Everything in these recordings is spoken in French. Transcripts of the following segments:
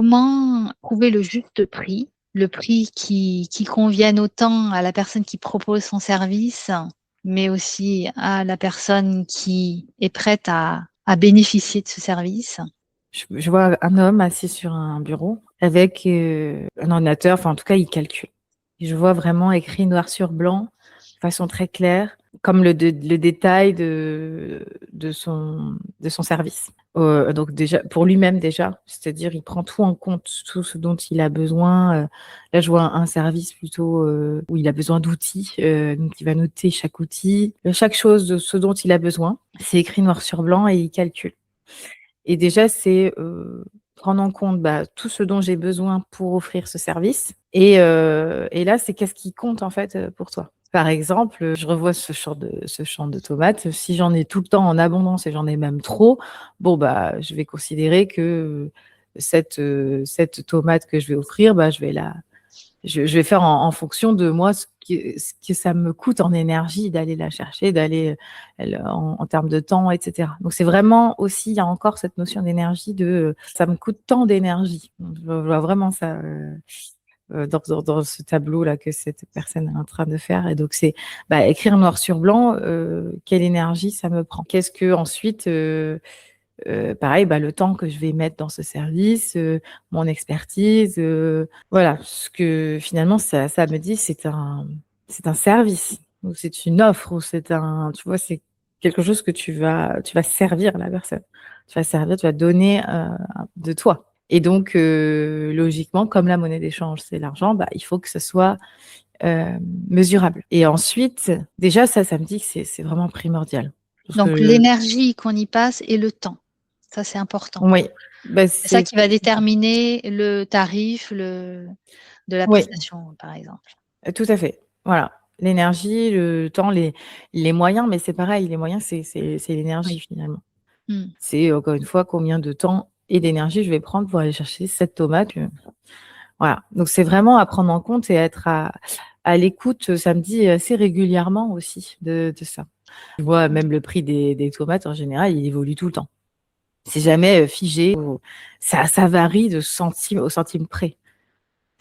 Comment trouver le juste prix? Le prix qui convienne autant à la personne qui propose son service, mais aussi à la personne qui est prête à bénéficier de ce service? Je vois un homme assis sur un bureau avec un ordinateur, enfin en tout cas il calcule. Et je vois vraiment écrit noir sur blanc, de façon très claire, comme le détail de son service. Donc déjà, pour lui-même déjà, c'est-à-dire il prend tout en compte, tout ce dont il a besoin. Là, je vois un service plutôt où il a besoin d'outils, donc il va noter chaque outil, chaque chose de ce dont il a besoin. C'est écrit noir sur blanc et il calcule. Et déjà, c'est prendre en compte tout ce dont j'ai besoin pour offrir ce service. Et là, c'est qu'est-ce qui compte en fait pour toi. Par exemple, je revois ce champ de tomates. Si j'en ai tout le temps en abondance et j'en ai même trop, bon je vais considérer que cette tomate que je vais offrir, je vais faire en fonction de moi ce que ça me coûte en énergie d'aller la chercher, d'aller en termes de temps, etc. Donc c'est vraiment aussi, il y a encore cette notion d'énergie ça me coûte tant d'énergie. Je vois vraiment ça dans ce tableau-là que cette personne est en train de faire. Et donc c'est écrire noir sur blanc, quelle énergie ça me prend. Qu'est-ce que ensuite pareil, le temps que je vais mettre dans ce service, mon expertise, voilà, ce que finalement ça me dit, c'est un service ou c'est une offre ou tu vois, c'est quelque chose que tu vas servir la personne. Tu vas servir, tu vas donner de toi. Et donc, logiquement, comme la monnaie d'échange, c'est l'argent, il faut que ce soit mesurable. Et ensuite, déjà, ça me dit que c'est vraiment primordial. Parce Donc que l'énergie qu'on y passe et le temps. Ça, c'est important. oui, C'est ça c'est qui va déterminer le tarif de la oui, prestation, par exemple. tout à fait. Voilà. L'énergie, le temps, les moyens, mais c'est pareil, les moyens, c'est l'énergie Oui. finalement. Mmh. C'est encore une fois combien de temps et d'énergie je vais prendre pour aller chercher cette tomate. Voilà. Donc c'est vraiment à prendre en compte et à être à l'écoute, ça me dit assez régulièrement aussi de ça. Je vois même le prix des tomates en général, il évolue tout le temps. C'est jamais figé. Ça varie de centime au centime près.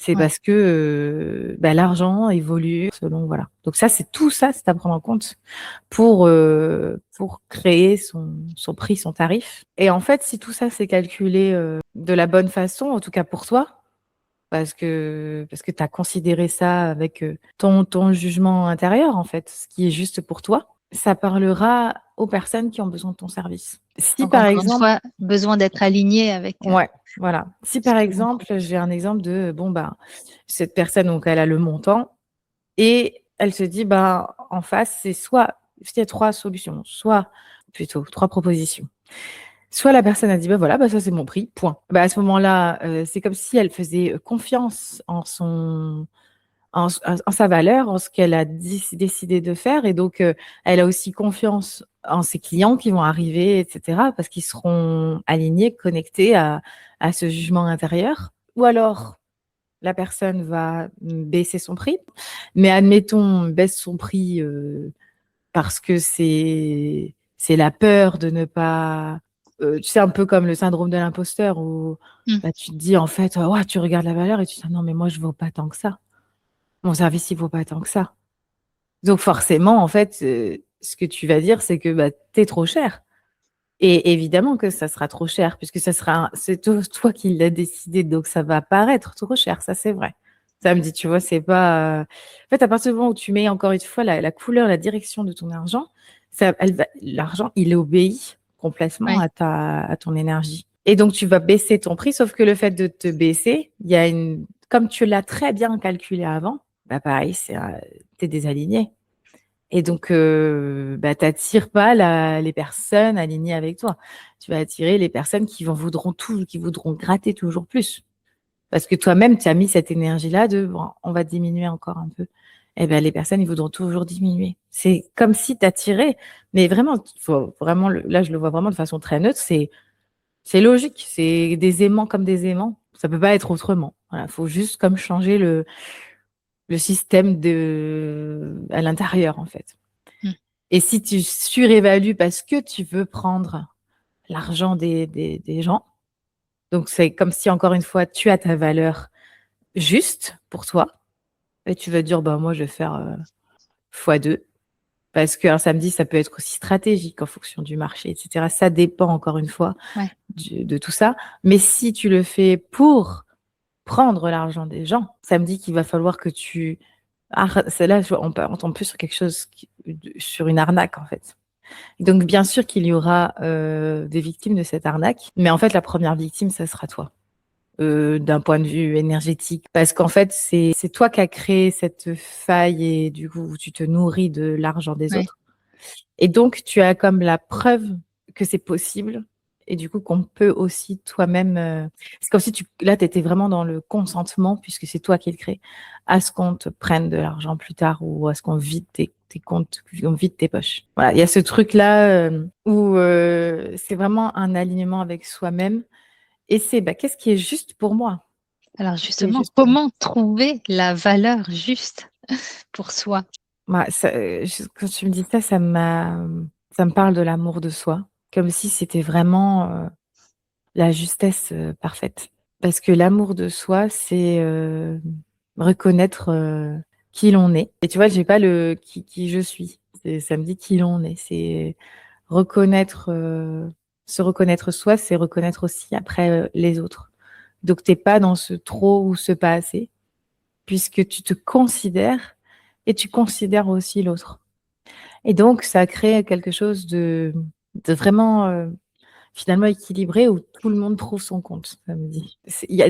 C'est Ouais. parce que l'argent évolue selon, voilà. Donc ça, c'est à prendre en compte pour créer son prix, son tarif. Et en fait, si tout ça c'est calculé de la bonne façon, en tout cas pour toi, parce que tu as considéré ça avec ton jugement intérieur, en fait, ce qui est juste pour toi, ça parlera aux personnes qui ont besoin de ton service. Si Donc par encore une exemple, fois, besoin d'être aligné avec ouais, voilà. Si ce par que l'on exemple, propose. j'ai un exemple de cette personne, donc elle a le montant et elle se dit, en face, il y a 3 solutions, soit plutôt 3 propositions. Soit la personne a dit, voilà, ça c'est mon prix, point. À ce moment-là, c'est comme si elle faisait confiance en sa valeur, en ce qu'elle a décidé de faire. Et donc, elle a aussi confiance en ses clients qui vont arriver, etc., parce qu'ils seront alignés, connectés à ce jugement intérieur. Ou alors, la personne va baisser son prix, mais admettons, baisse son prix parce que c'est la peur de ne pas... tu sais, un peu comme le syndrome de l'imposteur, où Mmh. tu te dis, en fait, ouais, tu regardes la valeur et tu te dis, non, mais moi, je ne vaux pas tant que ça. Mon service, il vaut pas tant que ça. Donc forcément, en fait, ce que tu vas dire, c'est que tu es trop cher. Et évidemment que ça sera trop cher, puisque c'est toi qui l'as décidé, donc ça va paraître trop cher, ça c'est vrai. Ça me dit, tu vois, c'est pas. En fait, à partir du moment où tu mets encore une fois la couleur, la direction de ton argent, l'argent, il obéit complètement Ouais. à ton énergie. Et donc, tu vas baisser ton prix, sauf que le fait de te baisser, il y a comme tu l'as très bien calculé avant, pareil, t'es désaligné. Et donc, t'attires pas les personnes alignées avec toi. Tu vas attirer les personnes qui voudront gratter toujours plus. Parce que toi-même, tu as mis cette énergie-là on va diminuer encore un peu. Eh ben, les personnes, ils voudront toujours diminuer. C'est comme si tu attirais, mais vraiment, faut vraiment, là, je le vois vraiment de façon très neutre, c'est logique. C'est des aimants comme des aimants. Ça peut pas être autrement. Voilà, faut juste comme changer le système à l'intérieur, en fait. Mmh. Et si tu surévalues parce que tu veux prendre l'argent des gens, Donc, c'est comme si, encore une fois, tu as ta valeur juste pour toi. Et tu vas dire, bah, moi, je vais faire x2. Parce qu'un samedi, ça peut être aussi stratégique en fonction du marché, etc. Ça dépend, encore une fois, Ouais. de tout ça. Mais si tu le fais pour prendre l'argent des gens, ça me dit qu'il va falloir que tu... c'est là, on tombe plus sur quelque chose, sur une arnaque, en fait. Donc, bien sûr qu'il y aura des victimes de cette arnaque. Mais en fait, la première victime, ça sera toi. D'un point de vue énergétique. Parce qu'en fait, c'est toi qui as créé cette faille et du coup, tu te nourris de l'argent des Ouais. autres. Et donc, tu as comme la preuve que c'est possible et du coup qu'on peut aussi toi-même... c'est comme si là, tu étais vraiment dans le consentement, puisque c'est toi qui le crée, à ce qu'on te prenne de l'argent plus tard ou à ce qu'on vide tes comptes, qu'on vide tes poches. Voilà, il y a ce truc-là où c'est vraiment un alignement avec soi-même et c'est qu'est-ce qui est juste pour moi? Alors Qu'est-ce qui est justement, juste pour moi? comment trouver la valeur juste pour soi? Quand tu me dis ça, ça me parle de l'amour de soi, comme si c'était vraiment la justesse parfaite. Parce que l'amour de soi, c'est reconnaître qui l'on est. Et tu vois, j'ai pas le qui je suis. Ça me dit qui l'on est. C'est reconnaître, se reconnaître soi, c'est reconnaître aussi après les autres. Donc, t'es pas dans ce trop ou ce pas assez, puisque tu te considères et tu considères aussi l'autre. Et donc, ça crée quelque chose de vraiment finalement équilibré où tout le monde trouve son compte, ça me dit.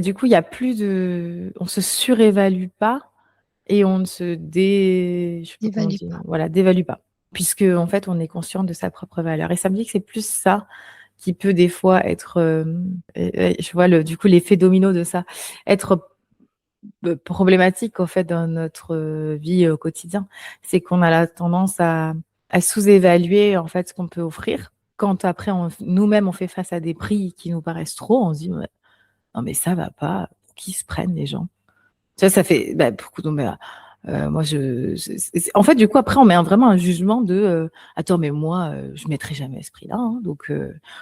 Du coup, il y a plus de... On se surévalue pas et on ne se je sais pas comment on N'évalue dit, pas. voilà, dévalue pas. Puisque, en fait, on est conscient de sa propre valeur. Et ça me dit que c'est plus ça qui peut des fois être, je vois du coup l'effet domino de ça, être problématique en fait dans notre vie au quotidien, c'est qu'on a la tendance à sous-évaluer en fait ce qu'on peut offrir. Quand après nous-mêmes on fait face à des prix qui nous paraissent trop, on se dit non mais ça va pas, qui se prennent les gens. Ça fait beaucoup de moi en fait du coup après on met vraiment un jugement de attends mais moi je mettrai jamais ce prix-là hein, donc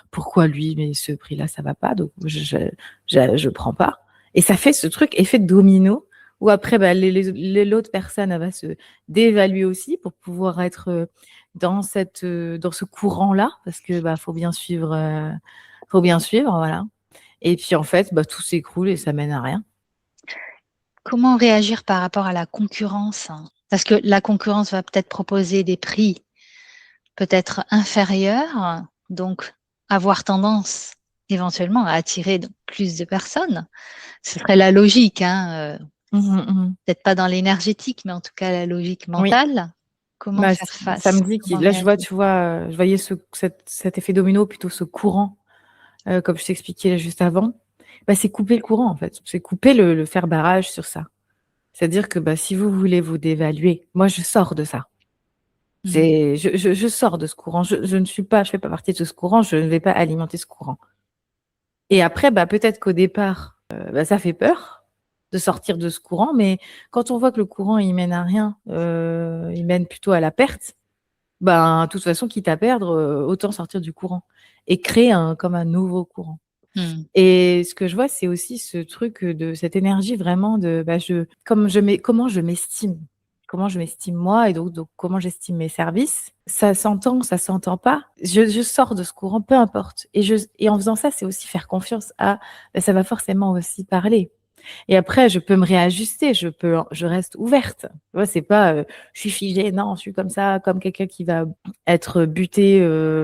pourquoi lui mais ce prix-là ça va pas donc je prends pas et ça fait ce truc effet de domino où après l'autre personne elle va se dévaluer aussi pour pouvoir être dans ce courant-là parce que faut bien suivre voilà et puis en fait tout s'écroule et ça mène à rien. Comment réagir par rapport à la concurrence? Parce que la concurrence va peut-être proposer des prix peut-être inférieurs, donc avoir tendance éventuellement à attirer plus de personnes. Ce serait la logique, hein, peut-être pas dans l'énergétique, mais en tout cas la logique Oui. mentale. Comment faire Ça face? me dit que Comment là, je vois, réagir? tu vois, je voyais cet effet domino, plutôt ce courant, comme je t'expliquais là juste avant. C'est couper le courant, en fait. C'est couper le faire barrage sur ça. C'est-à-dire que si vous voulez vous dévaluer, moi, je sors de ça. Mmh. Je sors de ce courant. Je fais pas partie de ce courant. Je ne vais pas alimenter ce courant. Et après, peut-être qu'au départ, ça fait peur de sortir de ce courant, mais quand on voit que le courant, il mène à rien, il mène plutôt à la perte, de toute façon, quitte à perdre, autant sortir du courant et créer comme un nouveau courant. Mmh. Et ce que je vois, c'est aussi ce truc de cette énergie vraiment de comment je m'estime. Comment je m'estime moi et donc comment j'estime mes services. Ça s'entend, ça s'entend pas. Je sors de ce courant, peu importe. Et en faisant ça, c'est aussi faire confiance à ça va forcément aussi parler. Et après, je peux me réajuster, je reste ouverte. Tu vois, c'est pas, je suis figée, non, je suis comme ça, comme quelqu'un qui va être buté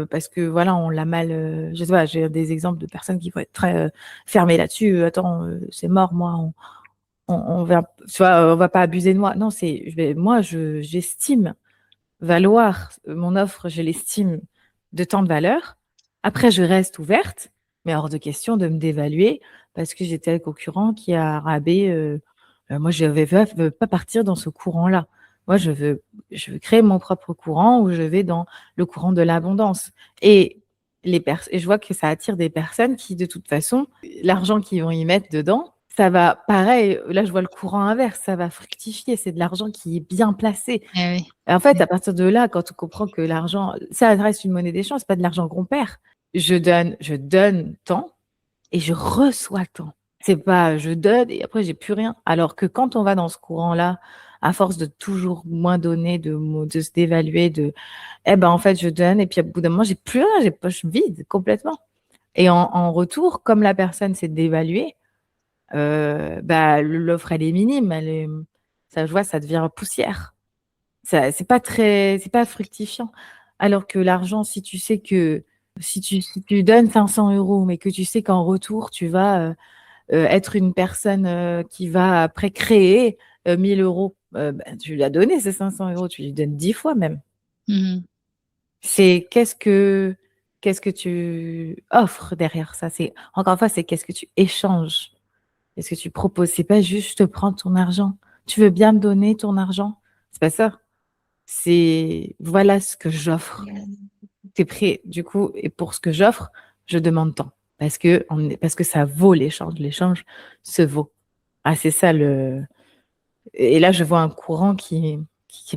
parce que voilà, on l'a mal. Je sais pas, j'ai des exemples de personnes qui vont être très fermées là-dessus. Attends, c'est mort, moi, on va, tu vois, on va pas abuser de moi. Non, moi, j'estime valoir mon offre, je l'estime de tant de valeur. Après, je reste ouverte, mais hors de question de me dévaluer parce que j'ai tel concurrent qui a rabais. Moi, je ne veux pas partir dans ce courant-là. Moi, je veux créer mon propre courant où je vais dans le courant de l'abondance. Et et je vois que ça attire des personnes qui, de toute façon, l'argent qu'ils vont y mettre dedans, ça va, pareil, là, je vois le courant inverse, ça va fructifier. C'est de l'argent qui est bien placé. Eh oui. Et en fait, à partir de là, quand on comprend que l'argent, ça reste une monnaie d'échange, c'est pas de l'argent qu'on perd. Je donne tant et je reçois tant. C'est pas je donne et après j'ai plus rien. Alors que quand on va dans ce courant-là, à force de toujours moins donner, de se dévaluer, eh ben en fait je donne et puis au bout d'un moment j'ai plus rien, j'ai poche vide complètement. Et en retour, comme la personne s'est dévaluée, bah l'offre elle est minime, ça je vois, ça devient poussière. Ça, c'est pas fructifiant. Alors que l'argent, si tu sais que si tu donnes 500 €, mais que tu sais qu'en retour, tu vas être une personne qui va après créer 1 000 €, bah, tu lui as donné ces 500 €, tu lui donnes 10 fois même. Mmh. C'est qu'est-ce que tu offres derrière ça? C'est encore une fois, c'est qu'est-ce que tu échanges? Qu'est-ce que tu proposes? C'est pas juste je te prends ton argent. Tu veux bien me donner ton argent? C'est pas ça. C'est voilà ce que j'offre. Tu es prêt du coup et pour ce que j'offre, je demande tant parce que ça vaut l'échange. L'échange se vaut. Ah, c'est ça le et là, je vois un courant qui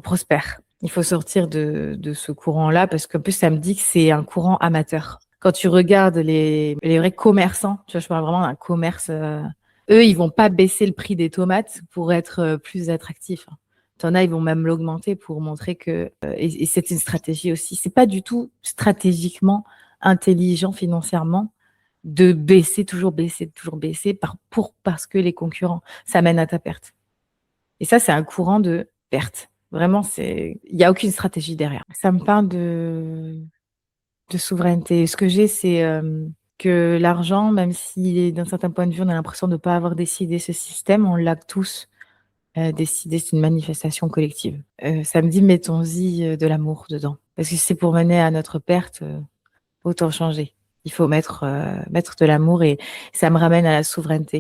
prospère. Il faut sortir de ce courant-là parce qu'en plus, ça me dit que c'est un courant amateur. Quand tu regardes les vrais commerçants, tu vois, je parle vraiment d'un commerce, eux, ils vont pas baisser le prix des tomates pour être plus attractifs. T'en as, ils vont même l'augmenter pour montrer que, et c'est une stratégie aussi. C'est pas du tout stratégiquement intelligent financièrement de baisser, toujours baisser parce que les concurrents, ça mène à ta perte. Et ça, c'est un courant de perte. Vraiment, il y a aucune stratégie derrière. Ça me parle de souveraineté. Ce que j'ai, c'est que l'argent, même si d'un certain point de vue, on a l'impression de ne pas avoir décidé ce système, on l'a tous décidé. C'est une manifestation collective. Ça me dit, mettons-y de l'amour dedans. Parce que si c'est pour mener à notre perte, autant changer. Il faut mettre de l'amour et ça me ramène à la souveraineté.